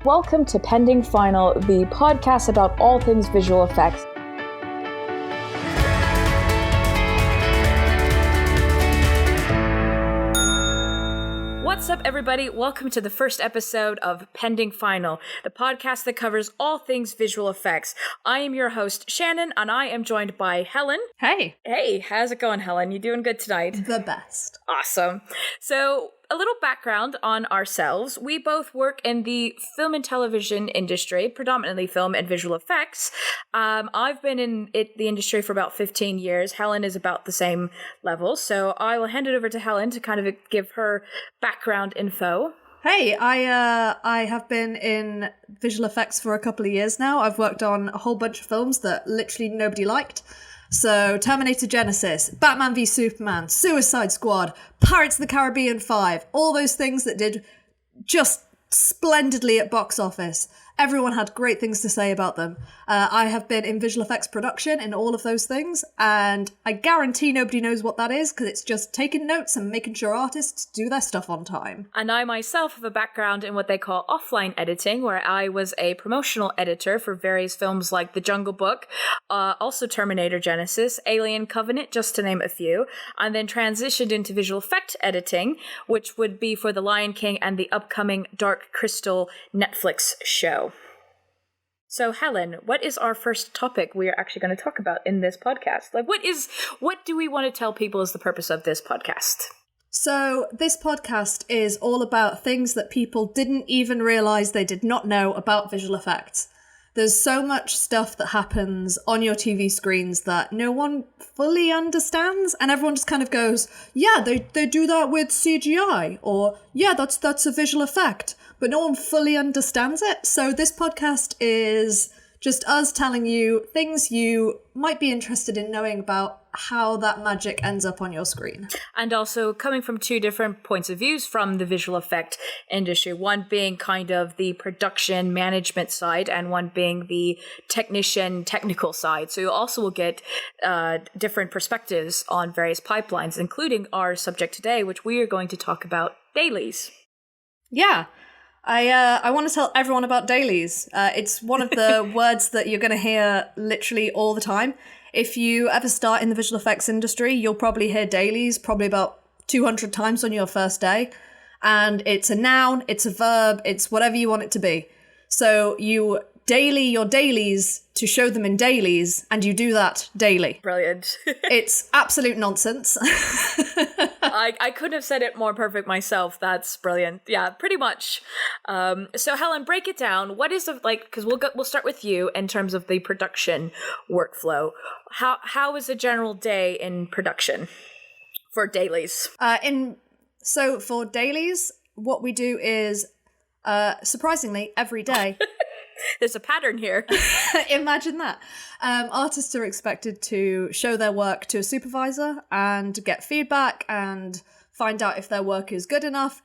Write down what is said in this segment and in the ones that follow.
Welcome to Pending Final, the podcast about all things visual effects. What's up, everybody? Welcome to the first episode of Pending Final, the podcast that covers all things visual effects. I am your host, Shannon, and I am joined by Helen. Hey. Hey, how's it going, Helen? You doing good tonight? The best. Awesome. So, a little background on ourselves. We both work in the film and television industry, predominantly film and visual effects. I've been in the industry for about 15 years. Helen is about the same level. So I will hand it over to Helen to kind of give her background info. Hey, I have been in visual effects for a couple of years now. I've worked on a whole bunch of films that literally nobody liked. So, Terminator Genesis, Batman v Superman, Suicide Squad, Pirates of the Caribbean 5, all those things that did just splendidly at box office. Everyone had great things to say about them. I have been in visual effects production in all of those things, and I guarantee nobody knows what that is, because it's just taking notes and making sure artists do their stuff on time. And I myself have a background in what they call offline editing, where I was a promotional editor for various films like The Jungle Book, also Terminator Genesis, Alien Covenant, just to name a few, and then transitioned into visual effect editing, which would be for The Lion King and the upcoming Dark Crystal Netflix show. So, Helen, what is our first topic we are actually going to talk about in this podcast? Like, what do we want to tell people is the purpose of this podcast? So, this podcast is all about things that people didn't even realize they did not know about visual effects. There's so much stuff that happens on your TV screens that no one fully understands, and everyone just kind of goes, yeah, they do that with CGI, or yeah, that's a visual effect, but no one fully understands it. So this podcast is just us telling you things you might be interested in knowing about how that magic ends up on your screen. And also coming from two different points of views from the visual effect industry, one being kind of the production management side and one being the technical side. So you also will get different perspectives on various pipelines, including our subject today, which we are going to talk about, dailies. Yeah. I want to tell everyone about dailies. It's one of the words that you're going to hear literally all the time. If you ever start in the visual effects industry, you'll probably hear dailies probably about 200 times on your first day. And it's a noun, it's a verb, it's whatever you want it to be. So you daily your dailies to show them in dailies, and you do that daily. Brilliant. It's absolute nonsense. I couldn't have said it more perfect myself. That's brilliant. Yeah, pretty much. So Helen, break it down. What is because we'll start with you in terms of the production workflow. How is a general day in production for dailies? So for dailies, what we do is surprisingly every day. There's a pattern here. Imagine that. Artists are expected to show their work to a supervisor and get feedback and find out if their work is good enough.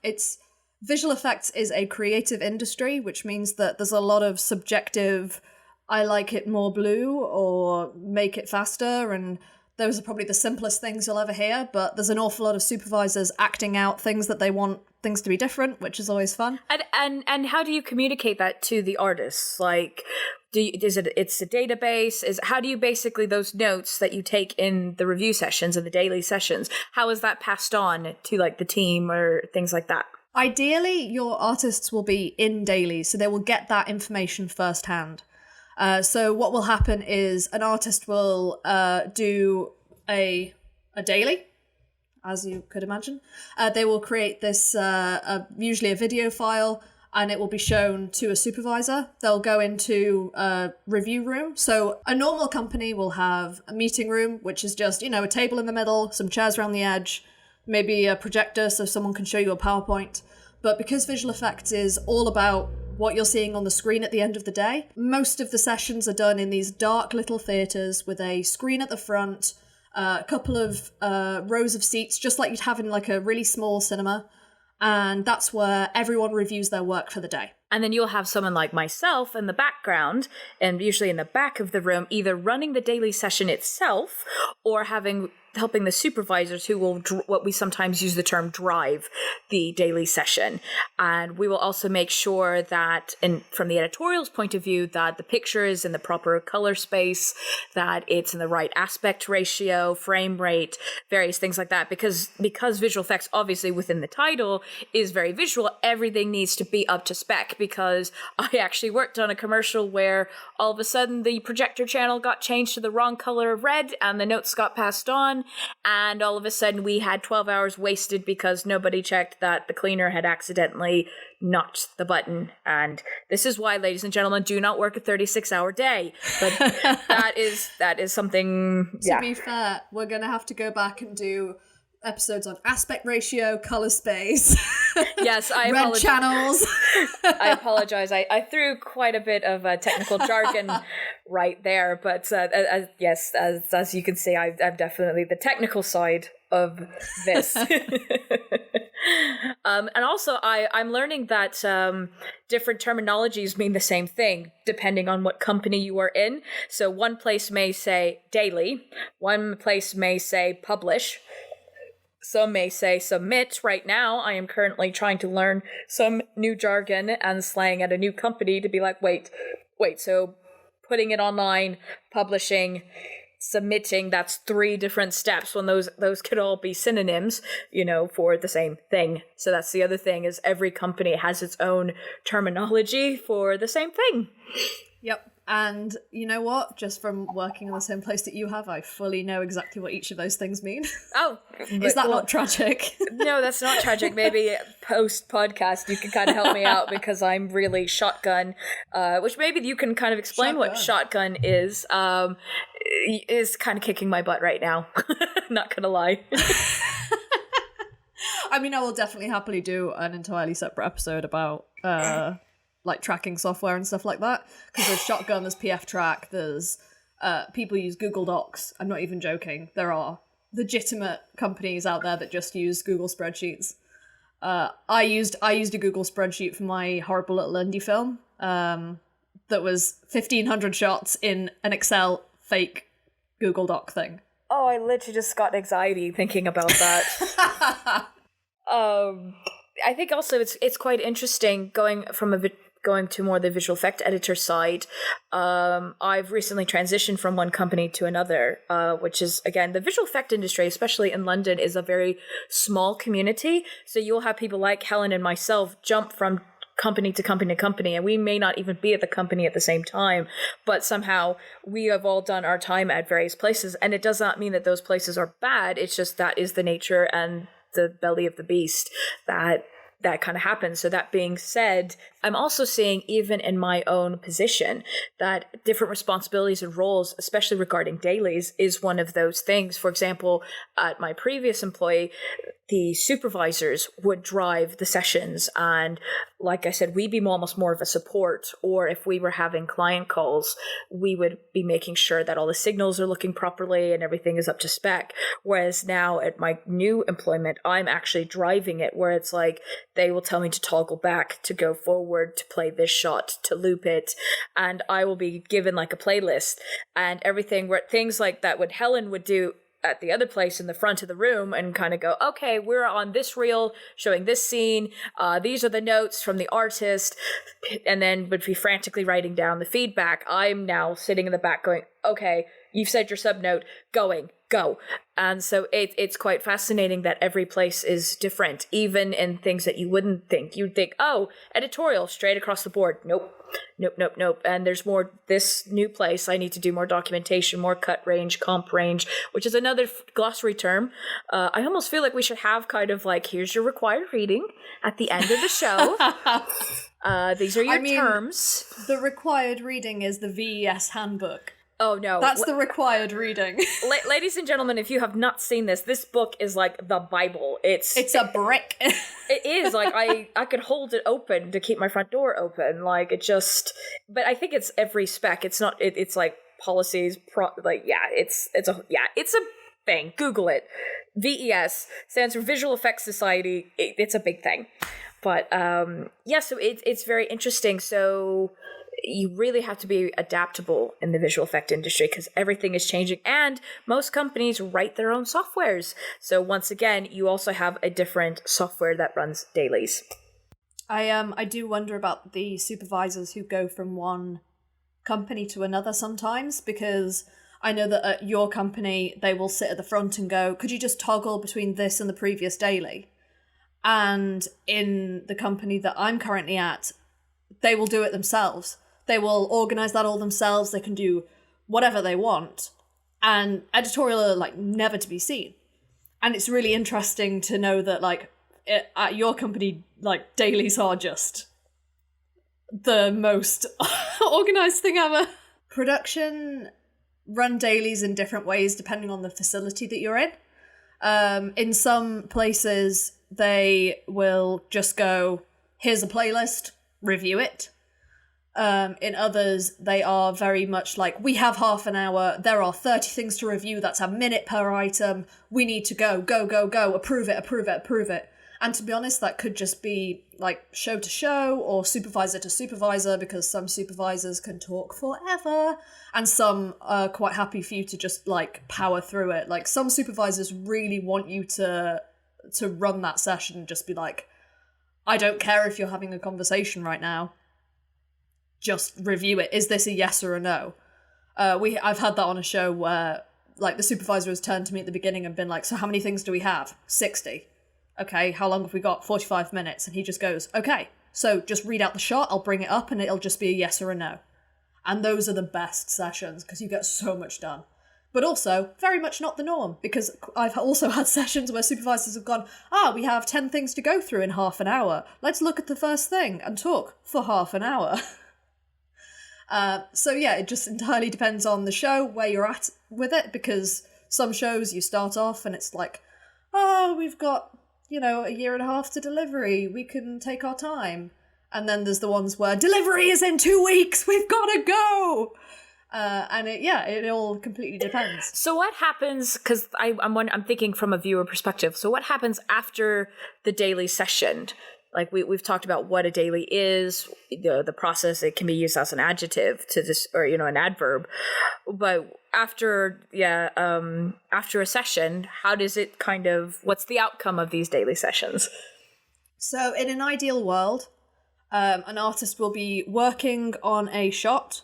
Visual effects is a creative industry, which means that there's a lot of subjective, I like it more blue or make it faster, and those are probably the simplest things you'll ever hear, but there's an awful lot of supervisors acting out things that they want things to be different, which is always fun. And how do you communicate that to the artists? Like, it's a database? How do you basically, those notes that you take in the review sessions and the daily sessions, how is that passed on to like the team or things like that? Ideally, your artists will be in dailies, so they will get that information firsthand. So what will happen is an artist will do a daily, as you could imagine. They will create this, usually a video file, and it will be shown to a supervisor. They'll go into a review room. So a normal company will have a meeting room, which is just, a table in the middle, some chairs around the edge, maybe a projector so someone can show you a PowerPoint. But because visual effects is all about what you're seeing on the screen at the end of the day, most of the sessions are done in these dark little theatres with a screen at the front, a couple of rows of seats, just like you'd have in like a really small cinema. And that's where everyone reviews their work for the day. And then you'll have someone like myself in the background, and usually in the back of the room, either running the daily session itself or helping the supervisors who will, what we sometimes use the term, drive the daily session. And we will also make sure that, from the editorial's point of view, that the picture is in the proper color space, that it's in the right aspect ratio, frame rate, various things like that. Because visual effects, obviously within the title, is very visual, everything needs to be up to spec. Because I actually worked on a commercial where all of a sudden the projector channel got changed to the wrong color of red and the notes got passed on. And all of a sudden we had 12 hours wasted because nobody checked that the cleaner had accidentally knocked the button. And this is why, ladies and gentlemen, do not work a 36-hour day. But that is something. To be fair, we're going to have to go back and do episodes on aspect ratio, color space. Yes, I red apologize. Channels. I apologize. I threw quite a bit of technical jargon right there, but as you can see, I'm definitely the technical side of this. And also, I'm learning that different terminologies mean the same thing depending on what company you are in. So one place may say daily, one place may say publish. Some may say submit. Right now, I am currently trying to learn some new jargon and slang at a new company to be like, wait, so putting it online, publishing, submitting, that's 3 different steps when those could all be synonyms, for the same thing. So that's the other thing, is every company has its own terminology for the same thing. Yep. And you know what? Just from working in the same place that you have, I fully know exactly what each of those things mean. Oh. Is that not tragic? No, that's not tragic. Maybe post-podcast you can kind of help me out, because I'm really shotgun, which maybe you can kind of explain what shotgun is kind of kicking my butt right now. Not gonna lie. I mean, I will definitely happily do an entirely separate episode about like tracking software and stuff like that, because there's Shotgun, there's PF Track, there's people use Google Docs. I'm not even joking. There are legitimate companies out there that just use Google spreadsheets. I used a Google spreadsheet for my horrible little indie film that was 1,500 shots in an Excel fake Google Doc thing. Oh, I literally just got anxiety thinking about that. I think also it's quite interesting going to more the visual effect editor side. I've recently transitioned from one company to another, which is, again, the visual effect industry, especially in London, is a very small community. So you'll have people like Helen and myself jump from company to company to company, and we may not even be at the company at the same time, but somehow we have all done our time at various places. And it does not mean that those places are bad. It's just that is the nature and the belly of the beast that kind of happens. So that being said, I'm also seeing, even in my own position, that different responsibilities and roles, especially regarding dailies, is one of those things. For example, at my previous employee, the supervisors would drive the sessions, and like I said, we'd be almost more of a support, or if we were having client calls, we would be making sure that all the signals are looking properly and everything is up to spec. Whereas now at my new employment, I'm actually driving it, where it's like they will tell me to toggle back, to go forward, to play this shot, to loop it, and I will be given like a playlist and everything, where things like that what Helen would do at the other place in the front of the room and kind of go, okay, we're on this reel showing this scene. These are the notes from the artist. And then would be frantically writing down the feedback. I'm now sitting in the back going, okay, you've said your sub note, go. And so it's quite fascinating that every place is different, even in things that you wouldn't think. You'd think, oh, editorial, straight across the board. Nope. And there's more, this new place, I need to do more documentation, more cut range, comp range, which is another glossary term. I almost feel like we should have kind of like, here's your required reading at the end of the show. These are your terms. The required reading is the VES handbook. Oh, no. That's the required reading. Ladies and gentlemen, if you have not seen this book is like the Bible. It's a brick. It is. Like, I could hold it open to keep my front door open. Like, it just... But I think it's every spec. It's not... It's like policies... It's a thing. Google it. VES stands for Visual Effects Society. It's a big thing. But yeah, so it's very interesting. So you really have to be adaptable in the visual effect industry because everything is changing, and most companies write their own softwares. So once again, you also have a different software that runs dailies. I do wonder about the supervisors who go from one company to another sometimes, because I know that at your company they will sit at the front and go, could you just toggle between this and the previous daily? And in the company that I'm currently at, they will do it themselves. They will organize that all themselves. They can do whatever they want, and editorial are like never to be seen. And it's really interesting to know that like at your company, like dailies are just the most organized thing ever. Production run dailies in different ways depending on the facility that you're in. In some places, they will just go, here's a playlist, review it. In others, they are very much like, we have half an hour, there are 30 things to review, that's a minute per item, we need to go, approve it. And to be honest, that could just be like show to show or supervisor to supervisor, because some supervisors can talk forever and some are quite happy for you to just like power through it. Like some supervisors really want you to run that session and just be like, I don't care if you're having a conversation right now, just review it. Is this a yes or a no? I've had that on a show where like the supervisor has turned to me at the beginning and been like, so how many things do we have? 60. Okay, how long have we got? 45 minutes. And he just goes, okay, so just read out the shot, I'll bring it up, and it'll just be a yes or a no. And those are the best sessions, because you get so much done. But also, very much not the norm, because I've also had sessions where supervisors have gone, we have 10 things to go through in half an hour. Let's look at the first thing and talk for half an hour. So yeah, it just entirely depends on the show, where you're at with it, because some shows you start off and it's like, we've got, a year and a half to delivery, we can take our time. And then there's the ones where delivery is in 2 weeks, we've got to go. And it all completely depends. So what happens, because I'm thinking from a viewer perspective, so what happens after the daily session? Like we've talked about what a daily is, the process, it can be used as an adjective to this, or, an adverb. But after a session, how does it what's the outcome of these daily sessions? So in an ideal world, an artist will be working on a shot.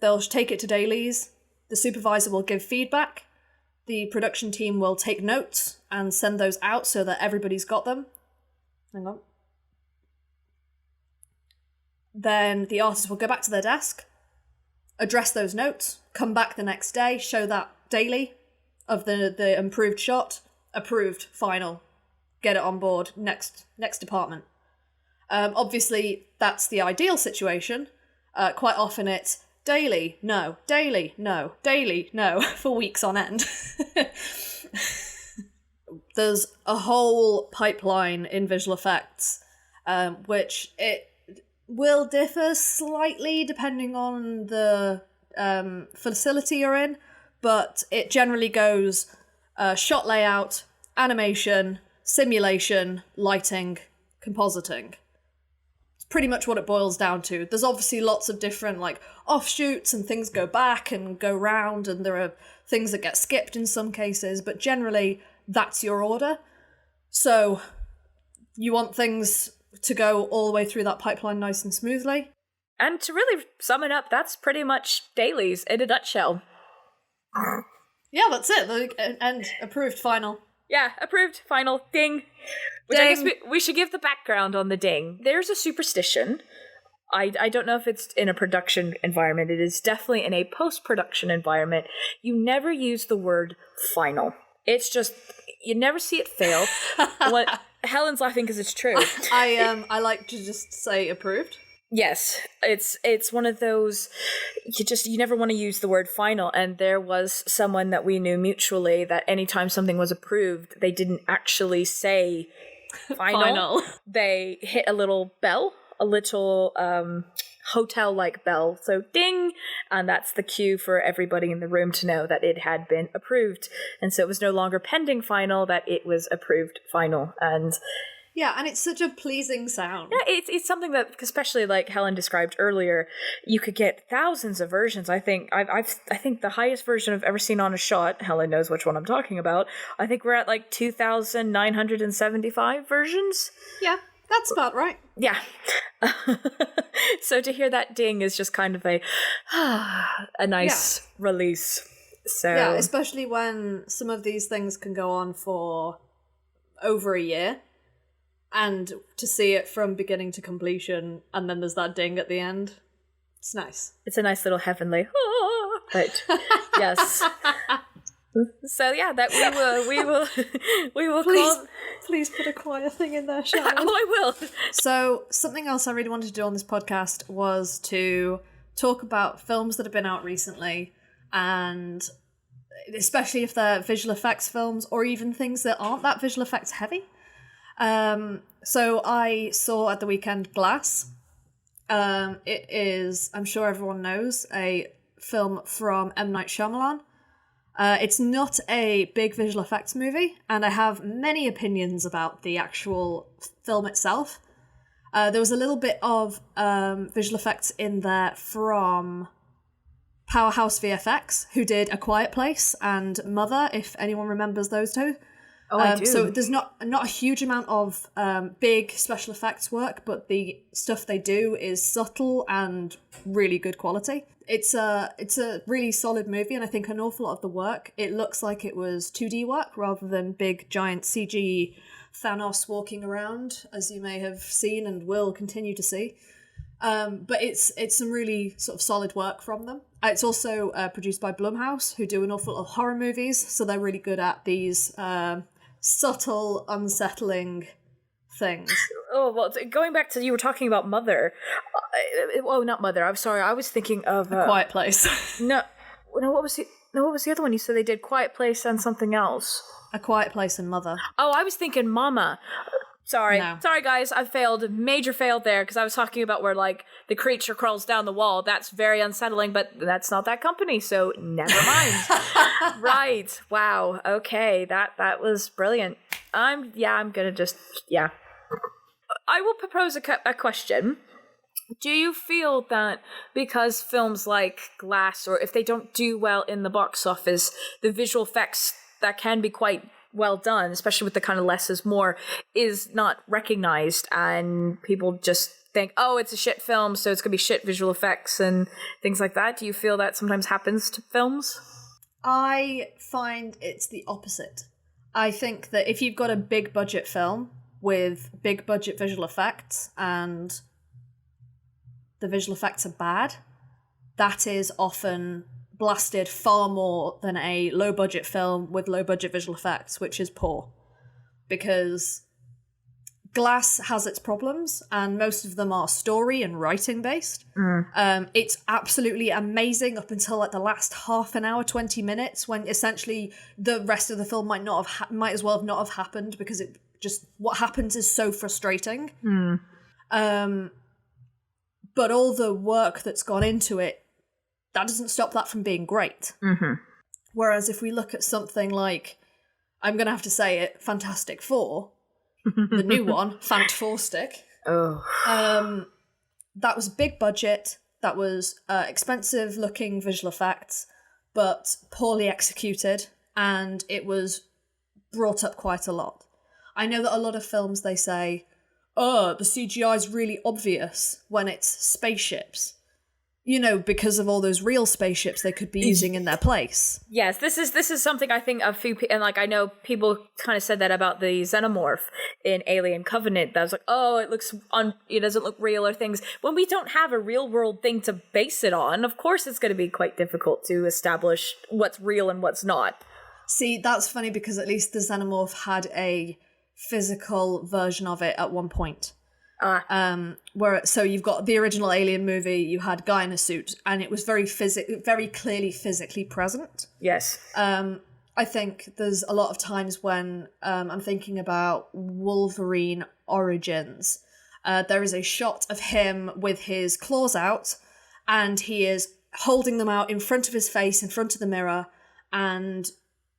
They'll take it to dailies. The supervisor will give feedback. The production team will take notes and send those out so that everybody's got them. Hang on. Then the artist will go back to their desk, address those notes, come back the next day, show that daily of the improved shot, approved, final, get it on board, next department. Obviously, that's the ideal situation. Quite often it's daily, no, daily, no, daily, no, for weeks on end. There's a whole pipeline in visual effects, which it will differ slightly depending on the facility you're in, but it generally goes shot layout, animation, simulation, lighting, compositing. It's pretty much what it boils down to. There's obviously lots of different like offshoots and things go back and go round, and there are things that get skipped in some cases, but generally that's your order. So you want things to go all the way through that pipeline nice and smoothly. And to really sum it up, that's pretty much dailies in a nutshell. Yeah, that's it. And approved, final. Yeah, approved, final, ding. Which Ding. I guess we should give the background on the ding. There's a superstition. I don't know if it's in a production environment. It is definitely in a post-production environment. You never use the word final. It's just, you nenever see it fail. What Helen's laughing because it's true. I like to just say approved. Yes, it's one of those, you never want to use the word final. And there was someone that we knew mutually that anytime something was approved, they didn't actually say final. They hit a little bell, a little hotel-like bell. So ding, and that's the cue for everybody in the room to know that it had been approved. And so it was no longer pending final, that it was approved final. And Yeah, and it's such a pleasing sound. Yeah, it's something that, especially like Helen described earlier, you could get thousands of versions. I think I think the highest version I've ever seen on a shot. Helen knows which one I'm talking about. I think we're at like 2,975 versions. Yeah, that's about right. Yeah. So to hear that ding is just kind of a nice release. So yeah, especially when some of these things can go on for over a year. And to see it from beginning to completion, and then there's that ding at the end. It's nice. It's a nice little heavenly. But yes. So yeah, that we will Please put a choir thing in there, Sharon. Oh, I will. So something else I really wanted to do on this podcast was to talk about films that have been out recently, and especially if they're visual effects films or even things that aren't that visual effects heavy. So I saw at the weekend Glass. It is, I'm sure everyone knows, a film from M. Night Shyamalan. It's not a big visual effects movie, and I have many opinions about the actual film itself. There was a little bit of visual effects in there from Powerhouse VFX, who did A Quiet Place and Mother, if anyone remembers those two. Oh, I do. So there's not a huge amount of big special effects work, but the stuff they do is subtle and really good quality. It's a really solid movie, and I think an awful lot of the work, it looks like it was 2D work rather than big giant CG Thanos walking around, as you may have seen and will continue to see. But it's some really sort of solid work from them. It's also produced by Blumhouse, who do an awful lot of horror movies, so they're really good at these subtle, unsettling things. Oh, well, going back to, you were talking about Mother. Not Mother. I'm sorry. I was thinking of A Quiet Place. No, what was the other one? You said they did Quiet Place and something else. A Quiet Place and Mother. Oh, I was thinking Mama. Sorry. No. Sorry, guys. I failed. Major fail there, because I was talking about where, like, the creature crawls down the wall. That's very unsettling, but that's not that company, so never mind. Right. Wow. Okay. That was brilliant. I'm gonna just, yeah. I will propose a question. Do you feel that because films like Glass, or if they don't do well in the box office, the visual effects that can be quite well done, especially with the kind of less is more, is not recognized, and people just think, oh, it's a shit film, so it's gonna be shit visual effects and things like that? Do you feel that sometimes happens to films? I find it's the opposite. I think that if you've got a big budget film with big budget visual effects and the visual effects are bad, that is often blasted far more than a low budget film with low budget visual effects, which is poor. Because Glass has its problems, and most of them are story and writing based. It's absolutely amazing up until like the last half an hour, 20 minutes, when essentially the rest of the film might as well have not have happened, because it just, what happens is so frustrating. But all the work that's gone into it, that doesn't stop that from being great. Whereas if we look at something like, I'm going to have to say it, Fantastic Four, the new one, Fant Four Stick. That was big budget, that was expensive looking visual effects, but poorly executed, and it was brought up quite a lot. I know that a lot of films, they say, the CGI is really obvious when it's spaceships. You know, because of all those real spaceships they could be using in their place. Yes, this is something I think a few and like I know people kind of said that about the xenomorph in Alien Covenant. That was like, oh, it doesn't look real, or things. When we don't have a real world thing to base it on, of course it's going to be quite difficult to establish what's real and what's not. See, that's funny, because at least the xenomorph had a physical version of it at one point. So you've got the original Alien movie, you had guy in a suit, and it was very clearly physically present. Yes. I think there's a lot of times when I'm thinking about Wolverine Origins, there is a shot of him with his claws out, and he is holding them out in front of his face, in front of the mirror, and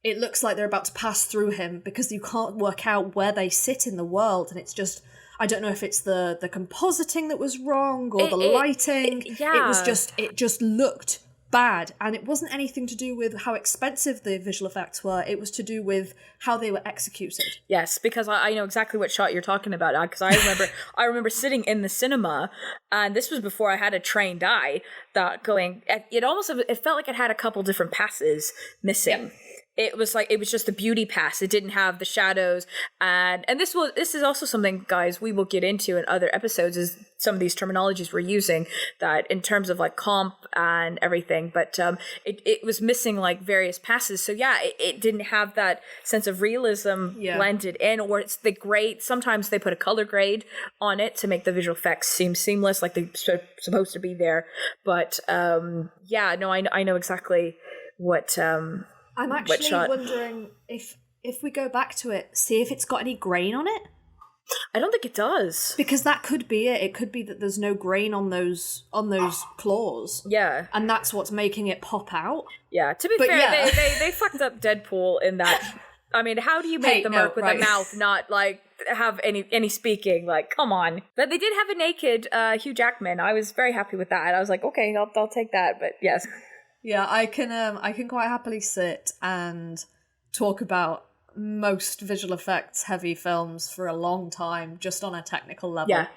it looks like they're about to pass through him because you can't work out where they sit in the world, and it's just, I don't know if it's the compositing that was wrong or the lighting. It just looked bad, and it wasn't anything to do with how expensive the visual effects were. It was to do with how they were executed. Yes, because I know exactly what shot you're talking about, because I remember sitting in the cinema, and this was before I had a trained eye, that going, it felt like it had a couple different passes missing. Yeah. It was just a beauty pass. It didn't have the shadows, and this is also something, guys, we will get into in other episodes, is some of these terminologies we're using that in terms of like comp and everything, but it was missing like various passes. So yeah, it didn't have that sense of realism blended in, or it's the grade. Sometimes they put a color grade on it to make the visual effects seem seamless, like they're supposed to be there. But I know exactly what. I'm actually wondering if we go back to it, see if it's got any grain on it. I don't think it does. Because that could be it. It could be that there's no grain on those claws. Yeah. And that's what's making it pop out. Yeah. To be fair, they fucked up Deadpool in that. I mean, how do you make the Merc with a mouth not like have any speaking? Like, come on. But they did have a naked Hugh Jackman. I was very happy with that. I was like, okay, I'll take that. But yes. Yeah, I can quite happily sit and talk about most visual effects heavy films for a long time, just on a technical level. Yeah.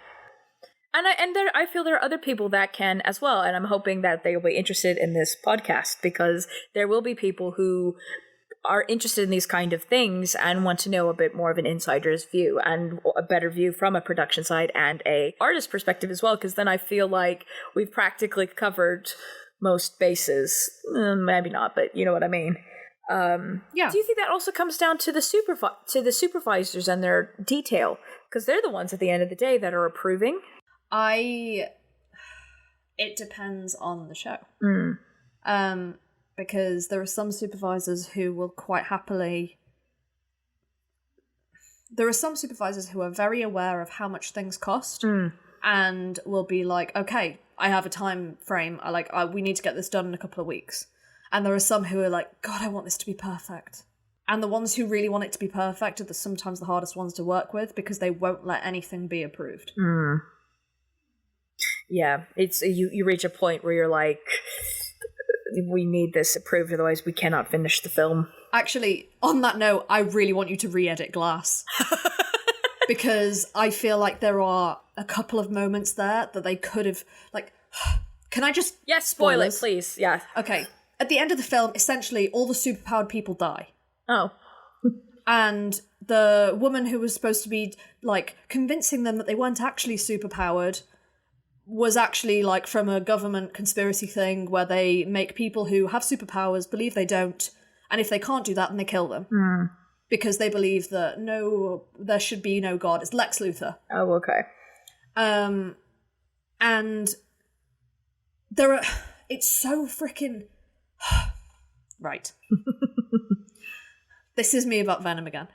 And I feel there are other people that can as well, and I'm hoping that they will be interested in this podcast, because there will be people who are interested in these kind of things and want to know a bit more of an insider's view and a better view from a production side and a artist perspective as well, because then I feel like we've practically covered most bases. Maybe not, but you know what I mean. Yeah. Do you think that also comes down to the supervisors and their detail? Because they're the ones at the end of the day that are approving. It depends on the show. Because there are some supervisors who will quite happily... There are some supervisors who are very aware of how much things cost and will be like, okay, I have a time frame. We need to get this done in a couple of weeks. And there are some who are like, God, I want this to be perfect. And the ones who really want it to be perfect are sometimes the hardest ones to work with, because they won't let anything be approved. Yeah, it's you reach a point where you're like, we need this approved, otherwise we cannot finish the film. Actually, on that note, I really want you to re-edit Glass. Because I feel like there are a couple of moments there that they could have, like... Can I just... Yes, spoil it, please. Yeah. Okay. At the end of the film, essentially, all the superpowered people die. Oh. And the woman who was supposed to be, like, convincing them that they weren't actually superpowered was actually, like, from a government conspiracy thing where they make people who have superpowers believe they don't, and if they can't do that, then they kill them. Because they believe that there should be no God. It's Lex Luthor. Oh, okay. And it's so freaking... Right. This is me about Venom again.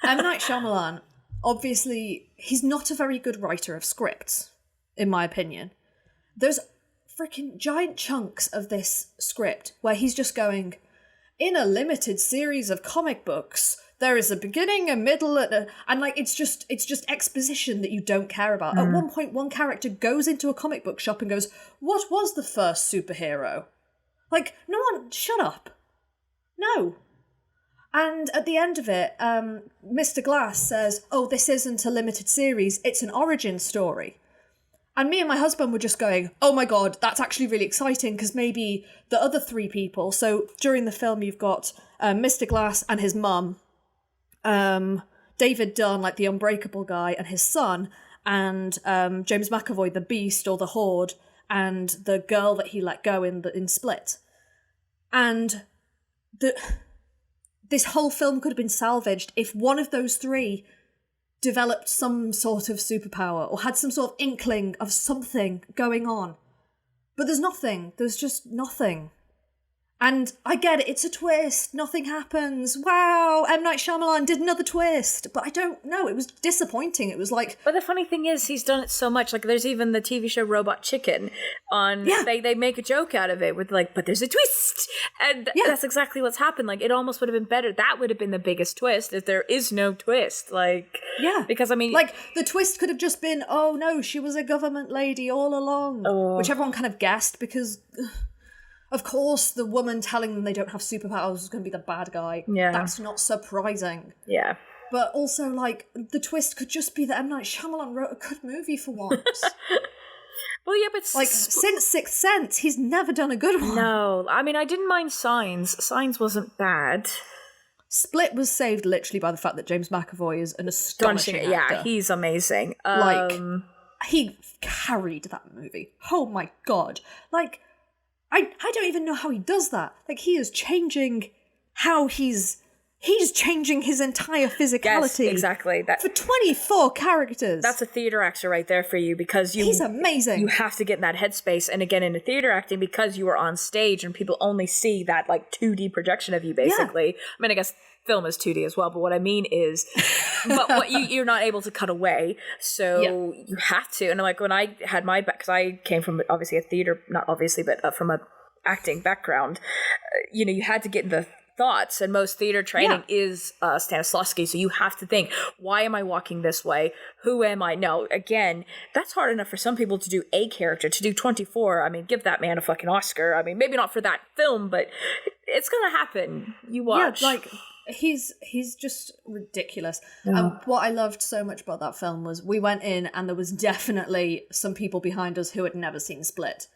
M. Night Shyamalan, obviously, he's not a very good writer of scripts, in my opinion. There's freaking giant chunks of this script where he's just going, in a limited series of comic books, there is a beginning, a middle, and like it's just exposition that you don't care about. At one point, one character goes into a comic book shop and goes, "What was the first superhero?" Like, no one, shut up. No. And at the end of it, Mr. Glass says, "Oh, this isn't a limited series, it's an origin story." And me and my husband were just going, oh my God, that's actually really exciting, because maybe the other three people... So during the film, you've got Mr. Glass and his mum, David Dunn, like the Unbreakable guy, and his son, and James McAvoy, the Beast or the Horde, and the girl that he let go in Split. And this whole film could have been salvaged if one of those three developed some sort of superpower or had some sort of inkling of something going on. But there's nothing. There's just nothing. And I get it, it's a twist, nothing happens. Wow, M. Night Shyamalan did another twist. But I don't know, it was disappointing. It was like... But the funny thing is, he's done it so much. Like, there's even the TV show Robot Chicken on... Yeah. They make a joke out of it with, like, but there's a twist! And that's exactly what's happened. Like, it almost would have been better. That would have been the biggest twist, if there is no twist. Like... Yeah. Because, I mean... Like, the twist could have just been, oh no, she was a government lady all along. Which everyone kind of guessed, because... Of course, the woman telling them they don't have superpowers is going to be the bad guy. Yeah. That's not surprising. Yeah. But also, like, the twist could just be that M. Night Shyamalan wrote a good movie for once. Well, yeah, but... Like, since Sixth Sense, he's never done a good one. No. I mean, I didn't mind Signs. Signs wasn't bad. Split was saved literally by the fact that James McAvoy is an astonishing actor. Yeah, he's amazing. He carried that movie. Oh my god. Like... I don't even know how he does that. Like, he is changing how he's changing his entire physicality. Yes, exactly. For 24 characters. That's a theater actor right there for you, because he's amazing. You have to get in that headspace. And again, in the theater acting, because you are on stage and people only see that, like, 2D projection of you, basically. Yeah. I mean, I guess film is 2D as well, but what I mean is, but what you're not able to cut away, so you have to. And like, when I had my back, because I came from obviously a theater, not obviously, but from a acting background, you had to get in the thoughts, and most theater training is Stanislavski, so you have to think, why am I walking this way? Who am I? No, again, that's hard enough for some people to do a character. To do 24, I mean, give that man a fucking Oscar. I mean, maybe not for that film, but it's gonna happen. You watch. Yeah, like, he's just ridiculous. And what I loved so much about that film was we went in and there was definitely some people behind us who had never seen Split,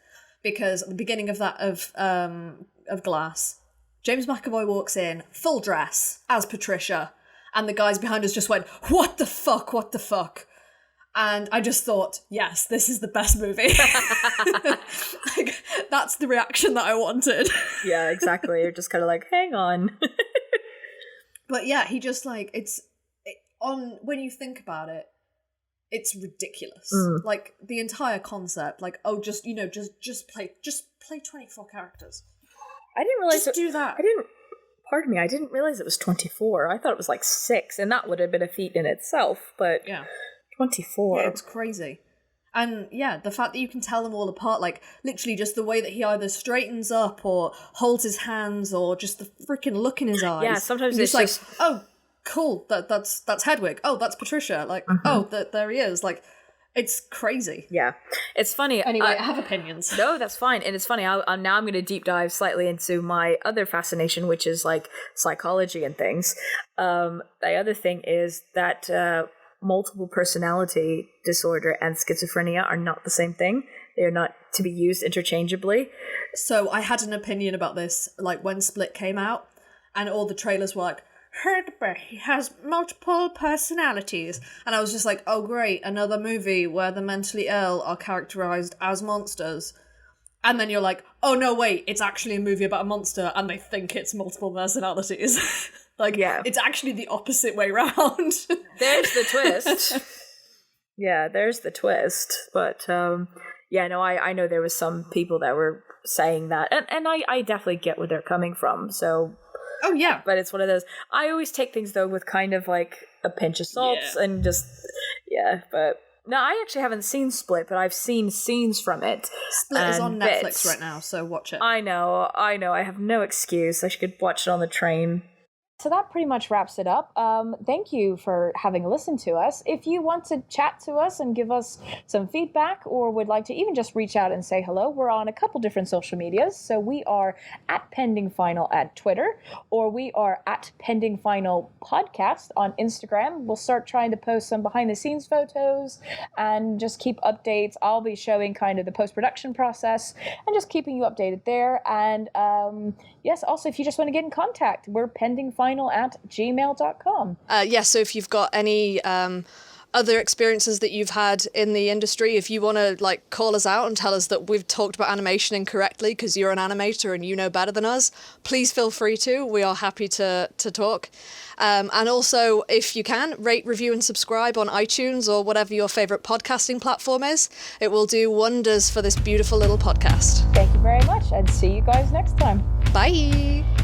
because at the beginning of that of Glass, James McAvoy walks in full dress as Patricia, and the guys behind us just went, what the fuck? And I just thought, yes, this is the best movie. Like, that's the reaction that I wanted. Yeah, exactly. You're just kind of like, hang on. But yeah, he just, like, when you think about it, it's ridiculous. Like, the entire concept, like, oh, just play 24 characters. I didn't realize just do that. I didn't realize it was 24. I thought it was like 6, and that would have been a feat in itself, but 24. Yeah, it's crazy. And yeah, the fact that you can tell them all apart, like, literally just the way that he either straightens up or holds his hands or just the freaking look in his eyes. Yeah, sometimes it's like, just... oh, cool, that's Hedwig. Oh, that's Patricia. Like, there he is. Like, it's crazy. Yeah. It's funny. Anyway, I have opinions. No, that's fine. And it's funny. Now I'm going to deep dive slightly into my other fascination, which is like psychology and things. The other thing is that multiple personality disorder and schizophrenia are not the same thing. They are not to be used interchangeably. So I had an opinion about this, like, when Split came out and all the trailers were like, he has multiple personalities. And I was just like, oh great, another movie where the mentally ill are characterized as monsters. And then you're like, oh no, wait, it's actually a movie about a monster and they think it's multiple personalities. Like, it's actually the opposite way round. There's the twist. Yeah, there's the twist. But I know there was some people that were saying that. And I definitely get where they're coming from. So... Oh, yeah. But it's one of those... I always take things, though, with kind of, like, a pinch of salt and just... Yeah, but... No, I actually haven't seen Split, but I've seen scenes from it. Split is on Netflix right now, so watch it. I know. I have no excuse. I should watch it on the train. So that pretty much wraps it up. Thank you for having listened to us. If you want to chat to us and give us some feedback, or would like to even just reach out and say hello, we're on a couple different social medias. So we are at Pending Final at Twitter, or we are at Pending Final Podcast on Instagram. We'll start trying to post some behind the scenes photos and just keep updates. I'll be showing kind of the post-production process and just keeping you updated there. And yes, also if you just want to get in contact, we're pendingfinal@gmail.com. So if you've got any other experiences that you've had in the industry, if you want to like call us out and tell us that we've talked about animation incorrectly because you're an animator and you know better than us, please feel free to. We are happy to talk. And also, if you can, rate, review and subscribe on iTunes or whatever your favorite podcasting platform is. It will do wonders for this beautiful little podcast. Thank you very much, and see you guys next time. Bye.